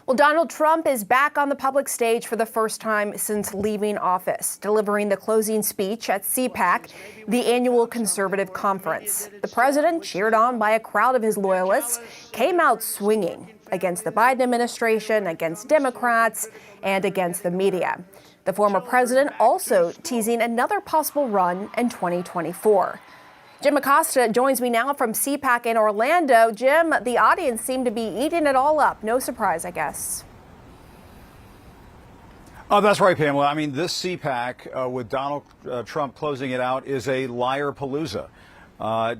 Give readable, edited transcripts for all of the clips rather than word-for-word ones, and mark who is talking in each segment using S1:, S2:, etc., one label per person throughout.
S1: Well, Donald Trump is back on the public stage for the first time since leaving office, delivering the closing speech at CPAC, the annual conservative conference. The president, cheered on by a crowd of his loyalists, came out swinging against the Biden administration, against Democrats, and against the media. The former president also teasing another possible run in 2024. Jim Acosta joins me now from CPAC in Orlando. Jim, the audience seemed to be eating it all up. No surprise, I guess.
S2: Oh, that's right, Pamela. I mean, this CPAC with Donald Trump closing it out is a liar palooza.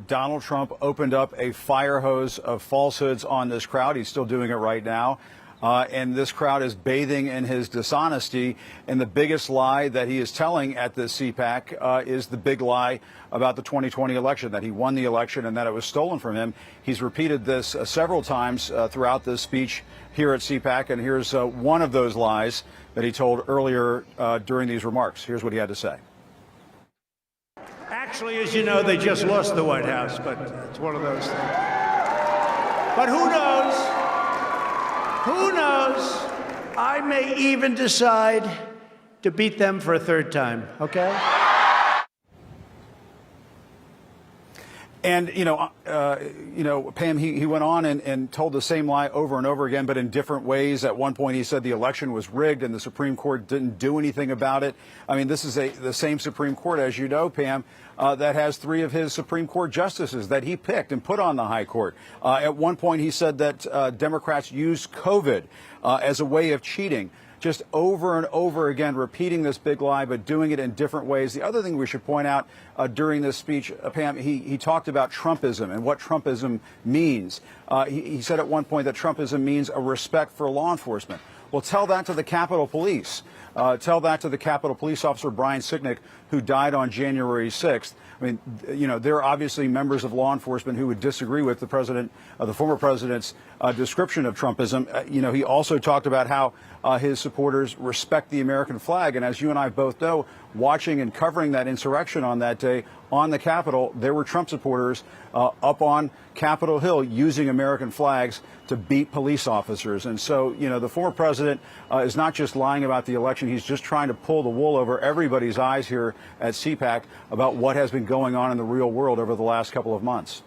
S2: Donald Trump opened up a fire hose of falsehoods on this crowd. He's still doing it right now. And this crowd is bathing in his dishonesty. And the biggest lie that he is telling at this CPAC is the big lie about the 2020 election, that he won the election and that it was stolen from him. He's repeated this several times throughout this speech here at CPAC. And here's one of those lies that he told earlier during these remarks. Here's what he had to say.
S3: Actually, as you know, they just lost the White House, but it's one of those things. But who knows? Who knows? I may even decide to beat them for a third time, okay?
S2: And, Pam, he went on and told the same lie over and over again, but in different ways. At one point, he said the election was rigged and the Supreme Court didn't do anything about it. I mean, this is the same Supreme Court, as you know, Pam, that has three of his Supreme Court justices that he picked and put on the high court. At one point, he said that Democrats used COVID as a way of cheating. Just over and over again, repeating this big lie, but doing it in different ways. The other thing we should point out during this speech, Pam, he talked about Trumpism and what Trumpism means. He said at one point that Trumpism means a respect for law enforcement. Well, tell that to the Capitol Police. Tell that to the Capitol Police officer, Brian Sicknick, who died on January 6th. I mean, there are obviously members of law enforcement who would disagree with the president, the former president's description of Trumpism. He also talked about how his supporters respect the American flag. And as you and I both know, watching and covering that insurrection on that day on the Capitol, there were Trump supporters up on Capitol Hill using American flags to beat police officers. And so, the former president is not just lying about the election. He's just trying to pull the wool over everybody's eyes here at CPAC about what has been going on in the real world over the last couple of months.